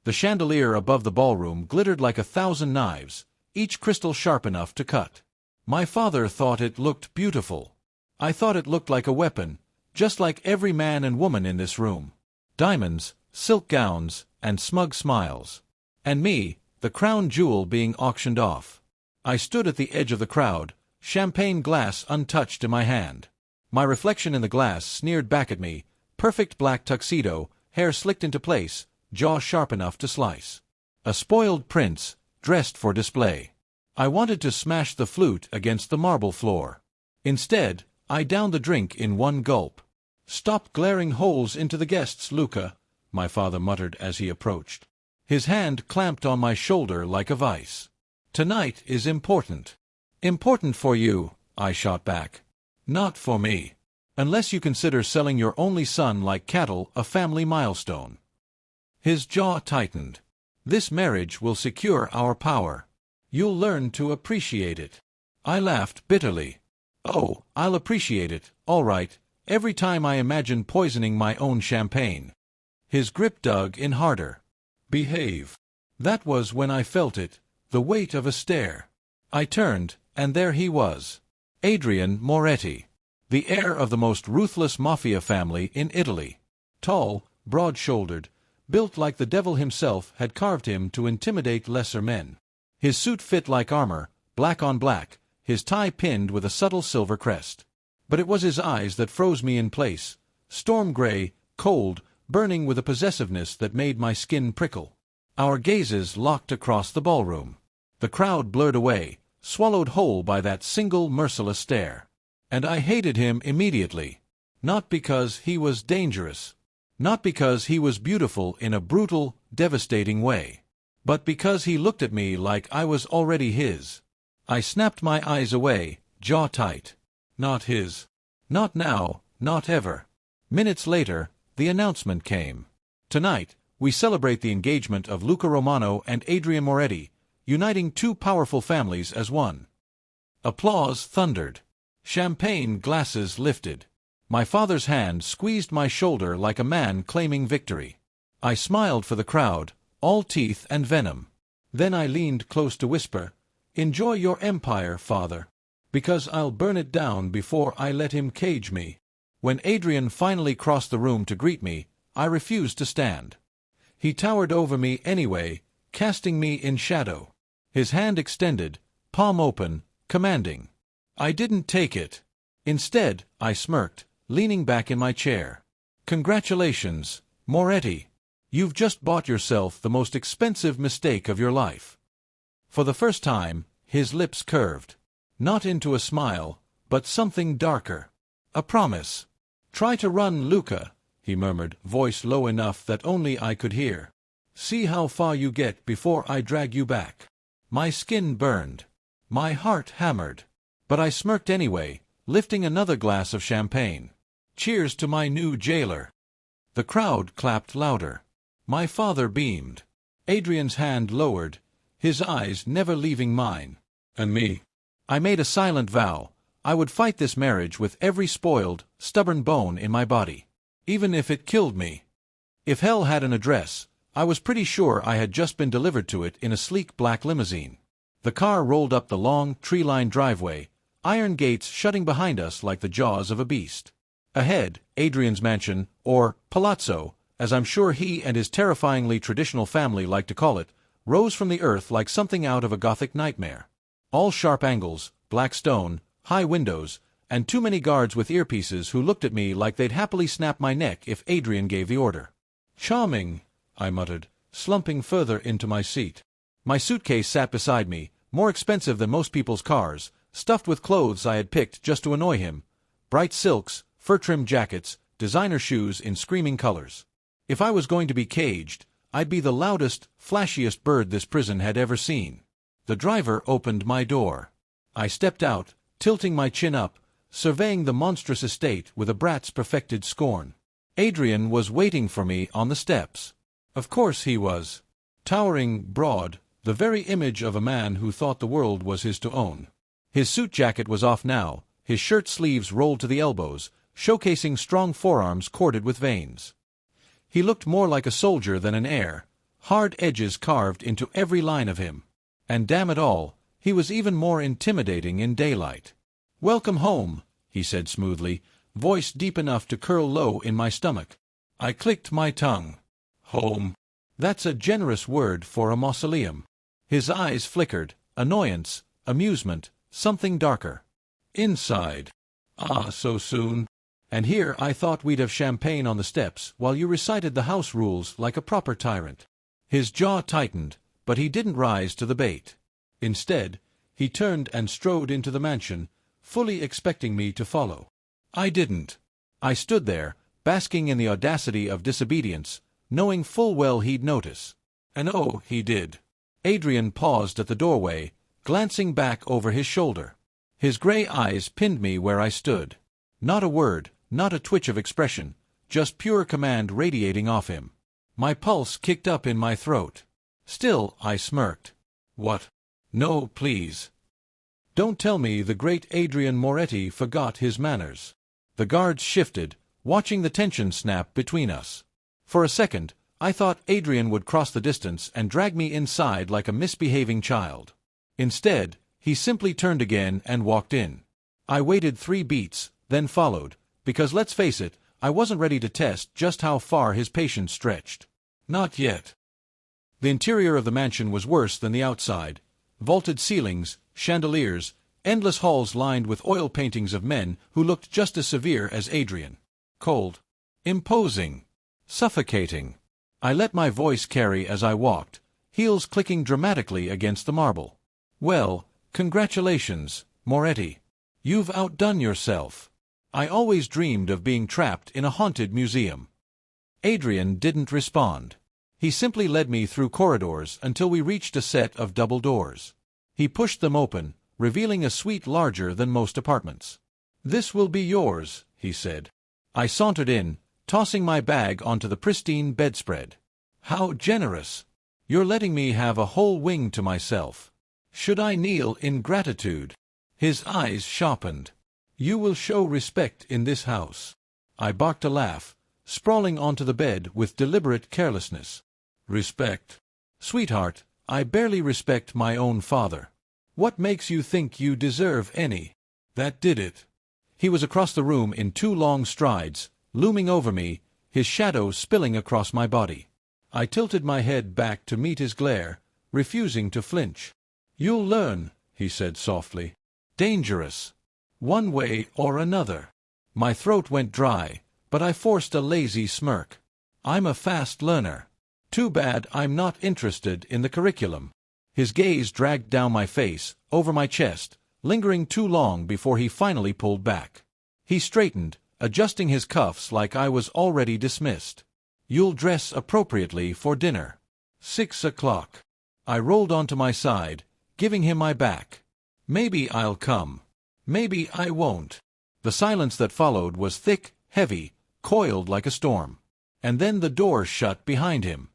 The chandelier above the ballroom glittered like 1,000 knives, each crystal sharp enough to cut. My father thought it looked beautiful. I thought it looked like a weapon, just like every man and woman in this room. Diamonds, silk gowns, and smug smiles. And me, the crown jewel being auctioned off. I stood at the edge of the crowd, champagne glass untouched in my hand. My reflection in the glass sneered back at me, perfect black tuxedo, hair slicked into place, jaw sharp enough to slice. A spoiled prince, dressed for display. I wanted to smash the flute against the marble floor. Instead, I downed the drink in one gulp. "Stop glaring holes into the guests, Luca," my father muttered as he approached. His hand clamped on my shoulder like a vice. "Tonight is important." "Important for you," I shot back. "Not for me. Unless you consider selling your only son like cattle a family milestone." His jaw tightened. "This marriage will secure our power. You'll learn to appreciate it." I laughed bitterly. "Oh, I'll appreciate it, all right, every time I imagine poisoning my own champagne." His grip dug in harder. "Behave." That was when I felt it, the weight of a stare. I turned, and there he was. Adrian Moretti, the heir of the most ruthless mafia family in Italy. Tall, broad-shouldered, built like the devil himself had carved him to intimidate lesser men. His suit fit like armor, black on black, his tie pinned with a subtle silver crest. But it was his eyes that froze me in place, storm gray, cold, burning with a possessiveness that made my skin prickle. Our gazes locked across the ballroom. The crowd blurred away, swallowed whole by that single merciless stare. And I hated him immediately. Not because he was dangerous. Not because he was beautiful in a brutal, devastating way. But because he looked at me like I was already his. I snapped my eyes away, jaw tight. Not his. Not now, not ever. Minutes later, the announcement came. Tonight, we celebrate the engagement of Luca Romano and Adrian Moretti, uniting two powerful families as one. Applause thundered. Champagne glasses lifted. My father's hand squeezed my shoulder like a man claiming victory. I smiled for the crowd, all teeth and venom. Then I leaned close to whisper, "Enjoy your empire, father. Because I'll burn it down before I let him cage me." When Adrian finally crossed the room to greet me, I refused to stand. He towered over me anyway, casting me in shadow. His hand extended, palm open, commanding. I didn't take it. Instead, I smirked, leaning back in my chair. "Congratulations, Moretti. You've just bought yourself the most expensive mistake of your life." For the first time, his lips curved. Not into a smile, but something darker. A promise. "Try to run, Luca," he murmured, voice low enough that only I could hear. "See how far you get before I drag you back." My skin burned. My heart hammered. But I smirked anyway, lifting another glass of champagne. "Cheers to my new jailer." The crowd clapped louder. My father beamed. Adrian's hand lowered, his eyes never leaving mine. "And me?" I made a silent vow. I would fight this marriage with every spoiled, stubborn bone in my body. Even if it killed me. If hell had an address, I was pretty sure I had just been delivered to it in a sleek black limousine. The car rolled up the long, tree-lined driveway, iron gates shutting behind us like the jaws of a beast. Ahead, Adrian's mansion, or palazzo, as I'm sure he and his terrifyingly traditional family like to call it, rose from the earth like something out of a Gothic nightmare. All sharp angles, black stone, high windows, and too many guards with earpieces who looked at me like they'd happily snap my neck if Adrian gave the order. "Charming," I muttered, slumping further into my seat. My suitcase sat beside me, more expensive than most people's cars, stuffed with clothes I had picked just to annoy him. Bright silks, fur-trimmed jackets, designer shoes in screaming colors. If I was going to be caged, I'd be the loudest, flashiest bird this prison had ever seen. The driver opened my door. I stepped out, tilting my chin up, surveying the monstrous estate with a brat's perfected scorn. Adrian was waiting for me on the steps. Of course he was. Towering, broad, the very image of a man who thought the world was his to own. His suit jacket was off now, his shirt sleeves rolled to the elbows, showcasing strong forearms corded with veins. He looked more like a soldier than an heir, hard edges carved into every line of him. And damn it all, he was even more intimidating in daylight. "Welcome home," he said smoothly, voice deep enough to curl low in my stomach. I clicked my tongue. Home. That's a generous word for a mausoleum. His eyes flickered, annoyance, amusement, something darker. Inside. Ah, so soon. And here I thought we'd have champagne on the steps while you recited the house rules like a proper tyrant. His jaw tightened, but he didn't rise to the bait. Instead, he turned and strode into the mansion, fully expecting me to follow. I didn't. I stood there, basking in the audacity of disobedience, knowing full well he'd notice. And oh, he did. Adrian paused at the doorway, glancing back over his shoulder. His gray eyes pinned me where I stood. Not a word, not a twitch of expression, just pure command radiating off him. My pulse kicked up in my throat. Still, I smirked. What? No, please. Don't tell me the great Adrian Moretti forgot his manners. The guards shifted, watching the tension snap between us. For a second, I thought Adrian would cross the distance and drag me inside like a misbehaving child. Instead, he simply turned again and walked in. I waited 3 beats, then followed, because let's face it, I wasn't ready to test just how far his patience stretched. Not yet. The interior of the mansion was worse than the outside. Vaulted ceilings, chandeliers, endless halls lined with oil paintings of men who looked just as severe as Adrian. Cold. Imposing. Suffocating. I let my voice carry as I walked, heels clicking dramatically against the marble. Well, congratulations, Moretti. You've outdone yourself. I always dreamed of being trapped in a haunted museum. Adrian didn't respond. He simply led me through corridors until we reached a set of double doors. He pushed them open, revealing a suite larger than most apartments. "This will be yours," he said. I sauntered in, tossing my bag onto the pristine bedspread. "How generous! You're letting me have a whole wing to myself. Should I kneel in gratitude?" His eyes sharpened. "You will show respect in this house." I barked a laugh, sprawling onto the bed with deliberate carelessness. "Respect? Sweetheart, I barely respect my own father. What makes you think you deserve any?" That did it. He was across the room in 2 long strides, looming over me, his shadow spilling across my body. I tilted my head back to meet his glare, refusing to flinch. "You'll learn," he said softly. "Dangerous. One way or another." My throat went dry, but I forced a lazy smirk. "I'm a fast learner. Too bad I'm not interested in the curriculum." His gaze dragged down my face, over my chest, lingering too long before he finally pulled back. He straightened, adjusting his cuffs like I was already dismissed. "You'll dress appropriately for dinner. 6 o'clock. I rolled onto my side, giving him my back. "Maybe I'll come. Maybe I won't." The silence that followed was thick, heavy, coiled like a storm. And then the door shut behind him.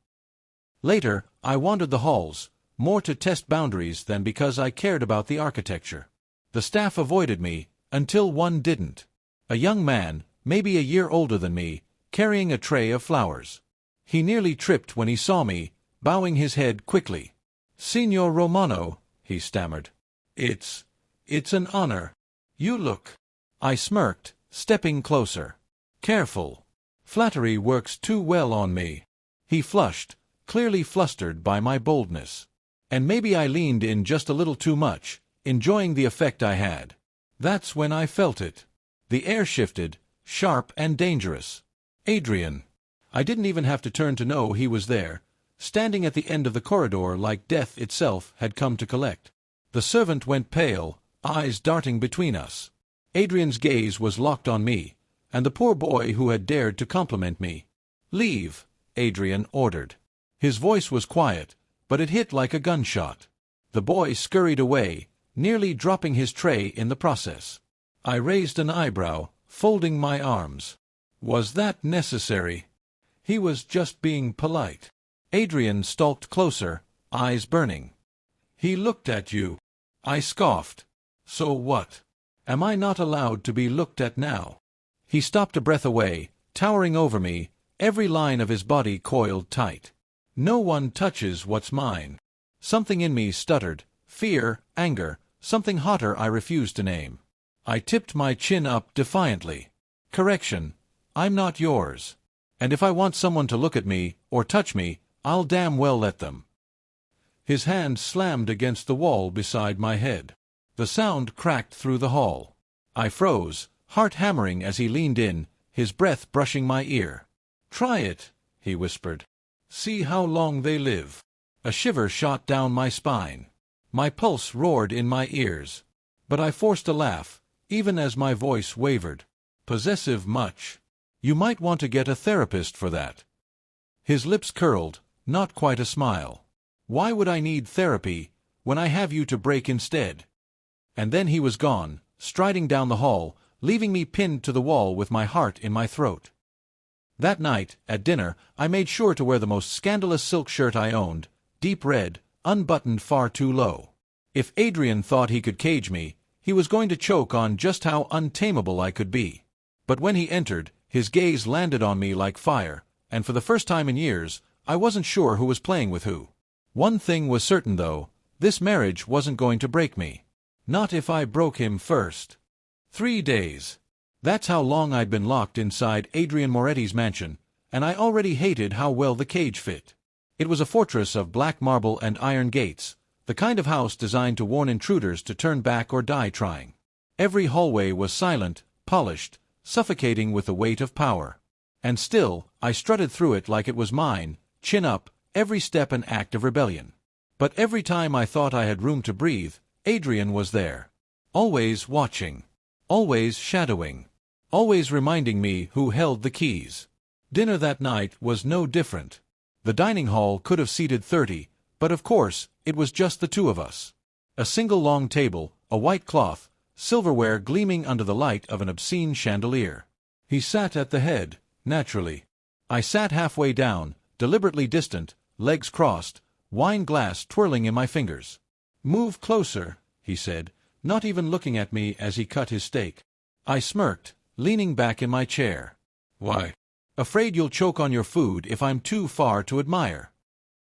Later, I wandered the halls, more to test boundaries than because I cared about the architecture. The staff avoided me, until one didn't. A young man, maybe a year older than me, carrying a tray of flowers. He nearly tripped when he saw me, bowing his head quickly. "Signor Romano," he stammered. It's an honor. You look." I smirked, stepping closer. "Careful. Flattery works too well on me." He flushed, clearly flustered by my boldness. And maybe I leaned in just a little too much, enjoying the effect I had. That's when I felt it. The air shifted, sharp and dangerous. Adrian. I didn't even have to turn to know he was there, standing at the end of the corridor like death itself had come to collect. The servant went pale, eyes darting between us. Adrian's gaze was locked on me, and the poor boy who had dared to compliment me. "Leave," Adrian ordered. His voice was quiet, but it hit like a gunshot. The boy scurried away, nearly dropping his tray in the process. I raised an eyebrow, folding my arms. Was that necessary? He was just being polite. Adrian stalked closer, eyes burning. "He looked at you." I scoffed. "So what? Am I not allowed to be looked at now?" He stopped a breath away, towering over me, every line of his body coiled tight. No one touches what's mine. Something in me stuttered, fear, anger, something hotter I refused to name. I tipped my chin up defiantly. Correction, I'm not yours. And if I want someone to look at me, or touch me, I'll damn well let them. His hand slammed against the wall beside my head. The sound cracked through the hall. I froze, heart hammering as he leaned in, his breath brushing my ear. "Try it," he whispered. "See how long they live." A shiver shot down my spine. My pulse roared in my ears. But I forced a laugh, even as my voice wavered. "Possessive much? You might want to get a therapist for that." His lips curled, not quite a smile. "Why would I need therapy, when I have you to break instead?" And then he was gone, striding down the hall, leaving me pinned to the wall with my heart in my throat. That night, at dinner, I made sure to wear the most scandalous silk shirt I owned, deep red, unbuttoned far too low. If Adrian thought he could cage me, he was going to choke on just how untamable I could be. But when he entered, his gaze landed on me like fire, and for the first time in years, I wasn't sure who was playing with who. One thing was certain though, this marriage wasn't going to break me. Not if I broke him first. 3 days. That's how long I'd been locked inside Adrian Moretti's mansion, and I already hated how well the cage fit. It was a fortress of black marble and iron gates, the kind of house designed to warn intruders to turn back or die trying. Every hallway was silent, polished, suffocating with the weight of power. And still, I strutted through it like it was mine, chin up, every step an act of rebellion. But every time I thought I had room to breathe, Adrian was there. Always watching. Always shadowing. Always reminding me who held the keys. Dinner that night was no different. The dining hall could have seated 30, but of course, it was just the two of us. A single long table, a white cloth, silverware gleaming under the light of an obscene chandelier. He sat at the head, naturally. I sat halfway down, deliberately distant, legs crossed, wine glass twirling in my fingers. "Move closer," he said, not even looking at me as he cut his steak. I smirked, leaning back in my chair. "Why?" "Afraid you'll choke on your food if I'm too far to admire."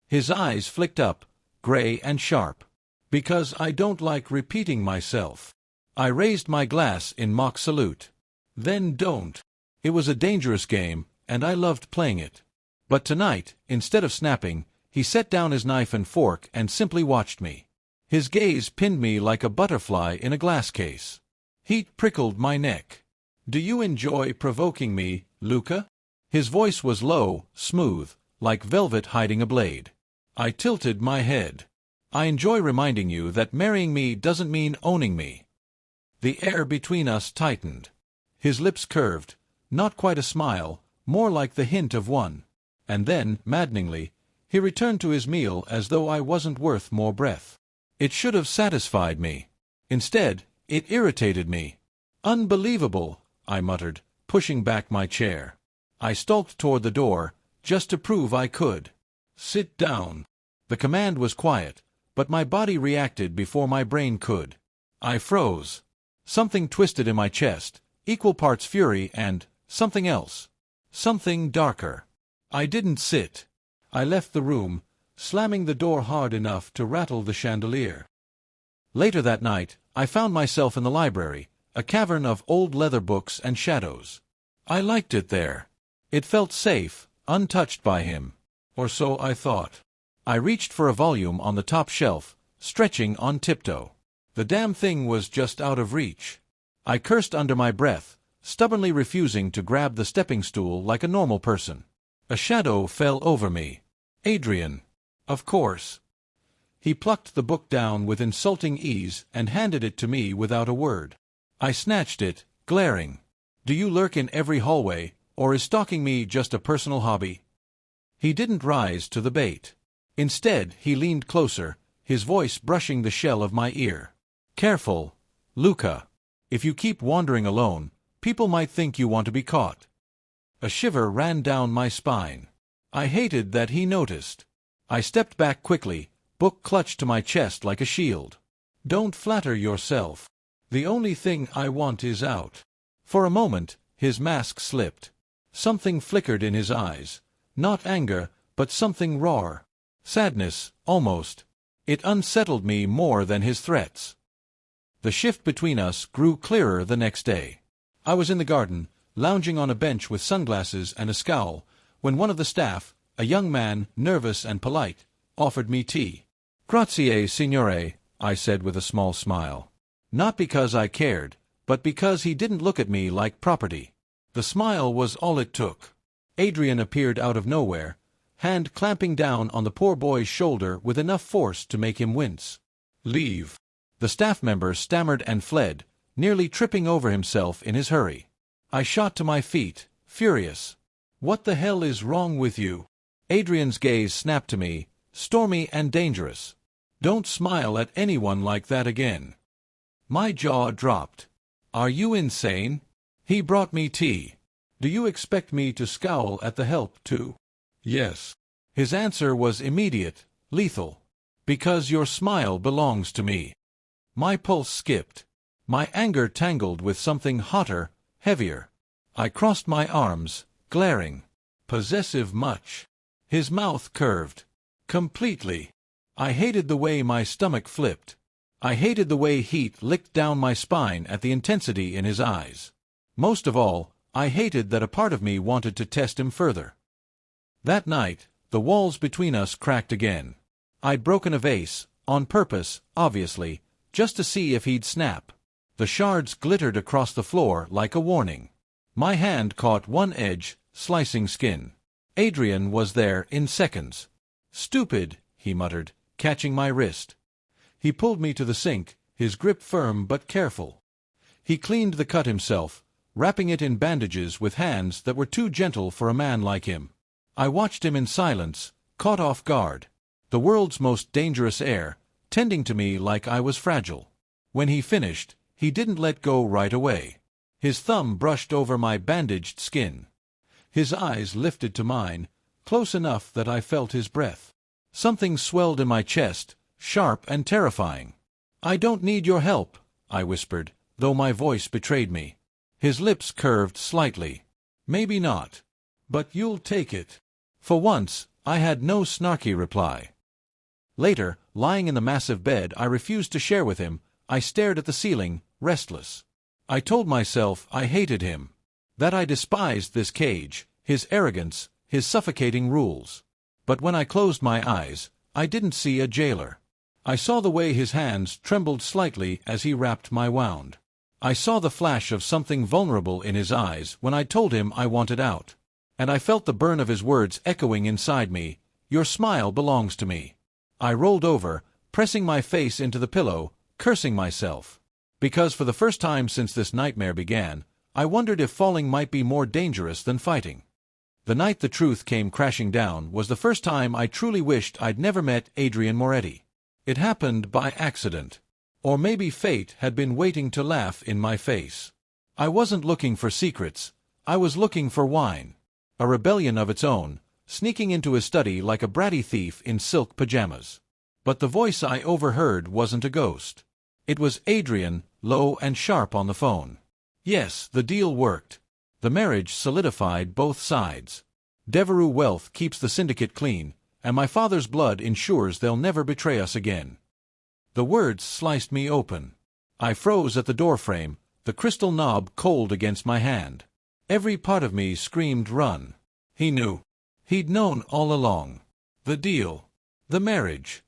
His eyes flicked up, gray and sharp. "Because I don't like repeating myself." I raised my glass in mock salute. "Then don't." It was a dangerous game, and I loved playing it. But tonight, instead of snapping, he set down his knife and fork and simply watched me. His gaze pinned me like a butterfly in a glass case. Heat prickled my neck. "Do you enjoy provoking me, Luca?" His voice was low, smooth, like velvet hiding a blade. I tilted my head. "I enjoy reminding you that marrying me doesn't mean owning me." The air between us tightened. His lips curved, not quite a smile, more like the hint of one. And then, maddeningly, he returned to his meal as though I wasn't worth more breath. It should have satisfied me. Instead, it irritated me. "Unbelievable," I muttered, pushing back my chair. I stalked toward the door, just to prove I could. "Sit down." The command was quiet, but my body reacted before my brain could. I froze. Something twisted in my chest, equal parts fury and something else. Something darker. I didn't sit. I left the room, slamming the door hard enough to rattle the chandelier. Later that night, I found myself in the library, a cavern of old leather books and shadows. I liked it there. It felt safe, untouched by him. Or so I thought. I reached for a volume on the top shelf, stretching on tiptoe. The damn thing was just out of reach. I cursed under my breath, stubbornly refusing to grab the stepping stool like a normal person. A shadow fell over me. Adrian. Of course. He plucked the book down with insulting ease and handed it to me without a word. I snatched it, glaring. "Do you lurk in every hallway, or is stalking me just a personal hobby?" He didn't rise to the bait. Instead, he leaned closer, his voice brushing the shell of my ear. "Careful, Luca. If you keep wandering alone, people might think you want to be caught." A shiver ran down my spine. I hated that he noticed. I stepped back quickly, book clutched to my chest like a shield. "Don't flatter yourself. The only thing I want is out." For a moment, his mask slipped. Something flickered in his eyes. Not anger, but something rawer. Sadness, almost. It unsettled me more than his threats. The shift between us grew clearer the next day. I was in the garden, lounging on a bench with sunglasses and a scowl, when one of the staff, a young man, nervous and polite, offered me tea. "Grazie, signore," I said with a small smile. Not because I cared, but because he didn't look at me like property. The smile was all it took. Adrian appeared out of nowhere, hand clamping down on the poor boy's shoulder with enough force to make him wince. "Leave." The staff member stammered and fled, nearly tripping over himself in his hurry. I shot to my feet, furious. "What the hell is wrong with you?" Adrian's gaze snapped to me, stormy and dangerous. "Don't smile at anyone like that again." My jaw dropped. "Are you insane? He brought me tea. Do you expect me to scowl at the help, too?" "Yes." His answer was immediate, lethal. "Because your smile belongs to me." My pulse skipped. My anger tangled with something hotter, heavier. I crossed my arms, glaring. Possessive much. His mouth curved. Completely. I hated the way my stomach flipped. I hated the way heat licked down my spine at the intensity in his eyes. Most of all, I hated that a part of me wanted to test him further. That night, the walls between us cracked again. I'd broken a vase, on purpose, obviously, just to see if he'd snap. The shards glittered across the floor like a warning. My hand caught one edge, slicing skin. Adrian was there in seconds. "Stupid," he muttered, catching my wrist. He pulled me to the sink, his grip firm but careful. He cleaned the cut himself, wrapping it in bandages with hands that were too gentle for a man like him. I watched him in silence, caught off guard. The world's most dangerous heir, tending to me like I was fragile. When he finished, he didn't let go right away. His thumb brushed over my bandaged skin. His eyes lifted to mine, close enough that I felt his breath. Something swelled in my chest, sharp and terrifying. "I don't need your help," I whispered, though my voice betrayed me. His lips curved slightly. "Maybe not. But you'll take it." For once, I had no snarky reply. Later, lying in the massive bed I refused to share with him, I stared at the ceiling, restless. I told myself I hated him. That I despised this cage, his arrogance, his suffocating rules. But when I closed my eyes, I didn't see a jailer. I saw the way his hands trembled slightly as he wrapped my wound. I saw the flash of something vulnerable in his eyes when I told him I wanted out. And I felt the burn of his words echoing inside me, "Your smile belongs to me." I rolled over, pressing my face into the pillow, cursing myself. Because for the first time since this nightmare began, I wondered if falling might be more dangerous than fighting. The night the truth came crashing down was the first time I truly wished I'd never met Adrian Moretti. It happened by accident. Or maybe fate had been waiting to laugh in my face. I wasn't looking for secrets. I was looking for wine. A rebellion of its own, sneaking into his study like a bratty thief in silk pajamas. But the voice I overheard wasn't a ghost. It was Adrian, low and sharp on the phone. Yes, the deal worked. The marriage solidified both sides. Devereux wealth keeps the syndicate clean, and my father's blood ensures they'll never betray us again. The words sliced me open. I froze at the doorframe, the crystal knob cold against my hand. Every part of me screamed run. He knew. He'd known all along. The deal. The marriage.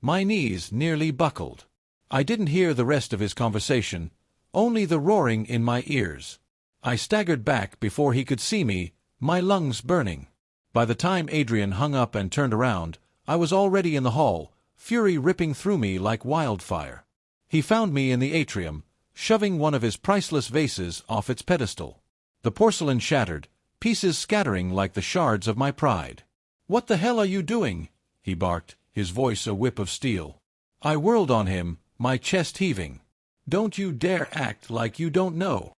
My knees nearly buckled. I didn't hear the rest of his conversation, only the roaring in my ears. I staggered back before he could see me, my lungs burning. By the time Adrian hung up and turned around, I was already in the hall, fury ripping through me like wildfire. He found me in the atrium, shoving one of his priceless vases off its pedestal. The porcelain shattered, pieces scattering like the shards of my pride. "What the hell are you doing?" he barked, his voice a whip of steel. I whirled on him, my chest heaving. "Don't you dare act like you don't know."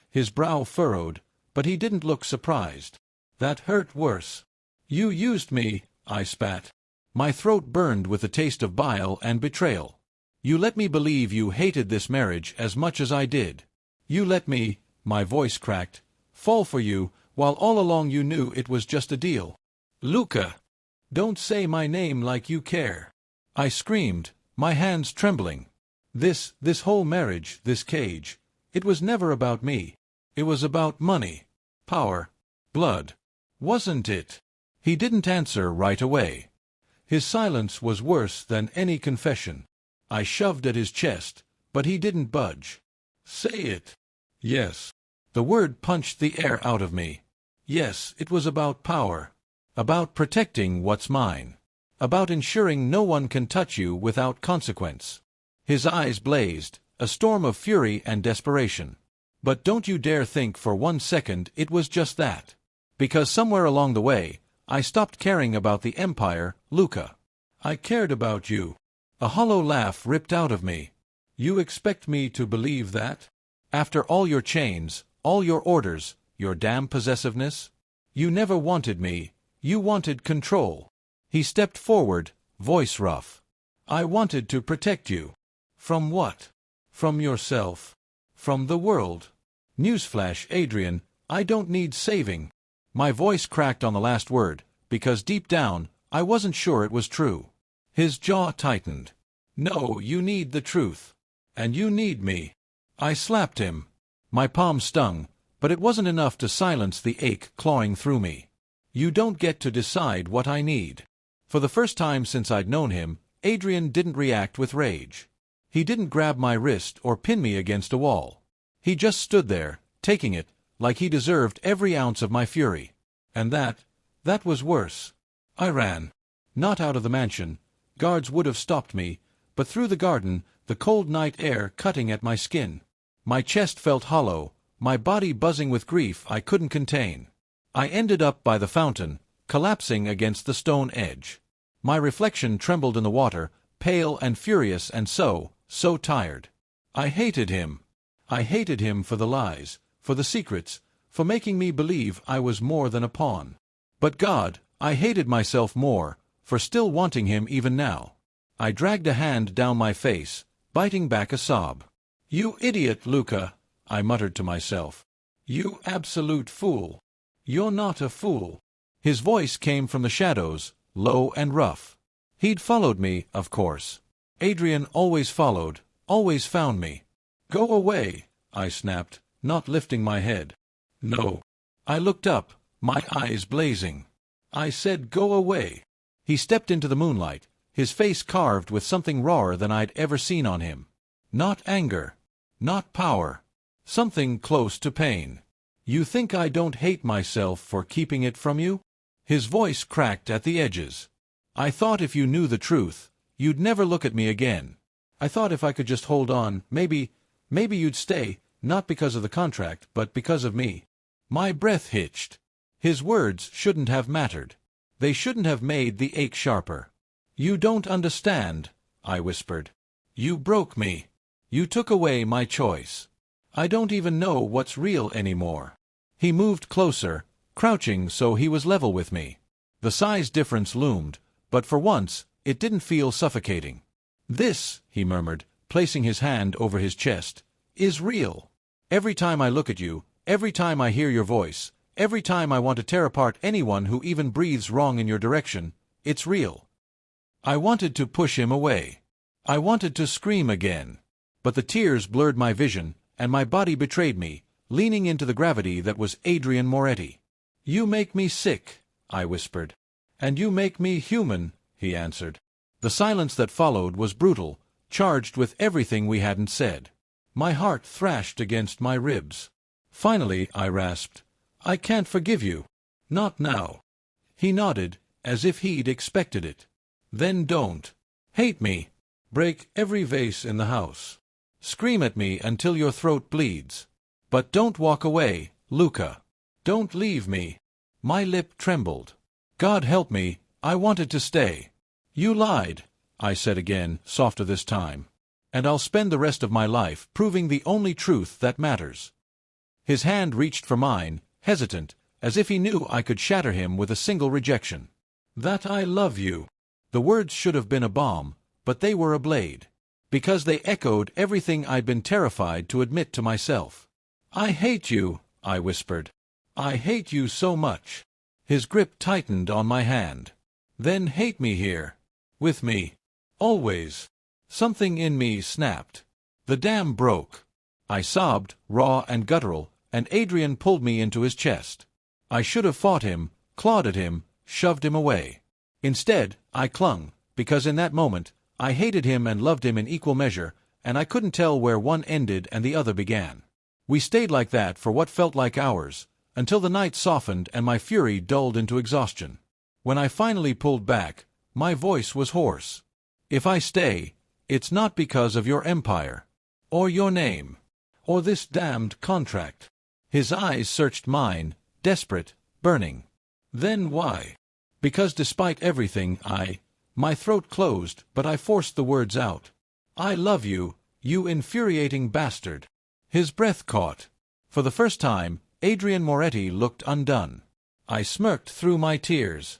His brow furrowed, but he didn't look surprised. "That hurt worse." "You used me," I spat. My throat burned with the taste of bile and betrayal. "You let me believe you hated this marriage as much as I did. You let me," my voice cracked, "fall for you, while all along you knew it was just a deal." Luca! Don't say my name like you care. I screamed, my hands trembling. This whole marriage, this cage, it was never about me. It was about money, power, blood. Wasn't it? He didn't answer right away. His silence was worse than any confession. I shoved at his chest, but he didn't budge. Say it. Yes. The word punched the air out of me. Yes, it was about power. About protecting what's mine. About ensuring no one can touch you without consequence. His eyes blazed, a storm of fury and desperation. But don't you dare think for 1 second it was just that. Because somewhere along the way, I stopped caring about the empire, Luca. I cared about you. A hollow laugh ripped out of me. You expect me to believe that? After all your chains, all your orders, your damn possessiveness? You never wanted me. You wanted control. He stepped forward, voice rough. I wanted to protect you. From what? From yourself. From the world. Newsflash, Adrian, I don't need saving. My voice cracked on the last word, because deep down, I wasn't sure it was true. His jaw tightened. No, you need the truth. And you need me. I slapped him. My palm stung, but it wasn't enough to silence the ache clawing through me. You don't get to decide what I need. For the first time since I'd known him, Adrian didn't react with rage. He didn't grab my wrist or pin me against a wall. He just stood there, taking it, like he deserved every ounce of my fury. And that was worse. I ran. Not out of the mansion. Guards would have stopped me, but through the garden, the cold night air cutting at my skin. My chest felt hollow, my body buzzing with grief I couldn't contain. I ended up by the fountain, collapsing against the stone edge. My reflection trembled in the water, pale and furious and so tired. I hated him. I hated him for the lies, for the secrets, for making me believe I was more than a pawn. But God, I hated myself more, for still wanting him even now. I dragged a hand down my face, biting back a sob. You idiot, Luca, I muttered to myself. You absolute fool. You're not a fool. His voice came from the shadows, low and rough. He'd followed me, of course. Adrian always followed, always found me. Go away, I snapped, not lifting my head. No. I looked up, my eyes blazing. I said go away. He stepped into the moonlight, his face carved with something rawer than I'd ever seen on him. Not anger. Not power. Something close to pain. You think I don't hate myself for keeping it from you? His voice cracked at the edges. I thought if you knew the truth, you'd never look at me again. I thought if I could just hold on, maybe you'd stay, not because of the contract, but because of me. My breath hitched. His words shouldn't have mattered. They shouldn't have made the ache sharper. You don't understand, I whispered. You broke me. You took away my choice. I don't even know what's real anymore. He moved closer, crouching so he was level with me. The size difference loomed, but for once, it didn't feel suffocating. This, he murmured, placing his hand over his chest, is real. Every time I look at you, every time I hear your voice, every time I want to tear apart anyone who even breathes wrong in your direction, it's real. I wanted to push him away. I wanted to scream again. But the tears blurred my vision, and my body betrayed me, leaning into the gravity that was Adrian Moretti. You make me sick, I whispered. And you make me human, he answered. The silence that followed was brutal, charged with everything we hadn't said. My heart thrashed against my ribs. Finally, I rasped, I can't forgive you. Not now. He nodded, as if he'd expected it. Then don't. Hate me. Break every vase in the house. Scream at me until your throat bleeds. But don't walk away, Luca. Don't leave me. My lip trembled. God help me, I wanted to stay. You lied, I said again, softer this time. And I'll spend the rest of my life proving the only truth that matters. His hand reached for mine, hesitant, as if he knew I could shatter him with a single rejection. That I love you. The words should have been a bomb, but they were a blade. Because they echoed everything I'd been terrified to admit to myself. I hate you, I whispered. I hate you so much. His grip tightened on my hand. Then hate me here. With me. Always. Something in me snapped. The dam broke. I sobbed, raw and guttural, and Adrian pulled me into his chest. I should have fought him, clawed at him, shoved him away. Instead, I clung, because in that moment, I hated him and loved him in equal measure, and I couldn't tell where one ended and the other began. We stayed like that for what felt like hours, until the night softened and my fury dulled into exhaustion. When I finally pulled back, my voice was hoarse. If I stay, it's not because of your empire, or your name, or this damned contract. His eyes searched mine, desperate, burning. Then why? Because despite everything, my throat closed, but I forced the words out. I love you, you infuriating bastard. His breath caught. For the first time, Adrian Moretti looked undone. I smirked through my tears.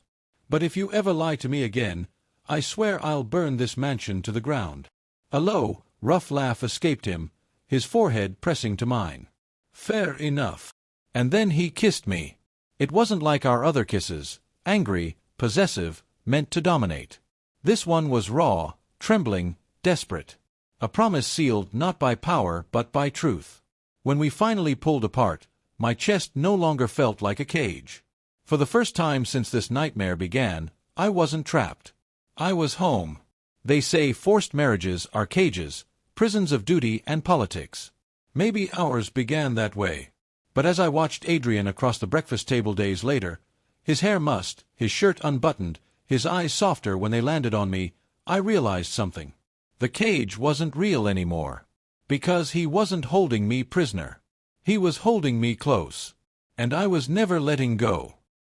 But if you ever lie to me again, I swear I'll burn this mansion to the ground. A low, rough laugh escaped him, his forehead pressing to mine. Fair enough. And then he kissed me. It wasn't like our other kisses, angry, possessive, meant to dominate. This one was raw, trembling, desperate. A promise sealed not by power but by truth. When we finally pulled apart, my chest no longer felt like a cage. For the first time since this nightmare began, I wasn't trapped. I was home. They say forced marriages are cages, prisons of duty and politics. Maybe ours began that way. But as I watched Adrian across the breakfast table days later, his hair mussed, his shirt unbuttoned, his eyes softer when they landed on me, I realized something. The cage wasn't real anymore. Because he wasn't holding me prisoner. He was holding me close. And I was never letting go.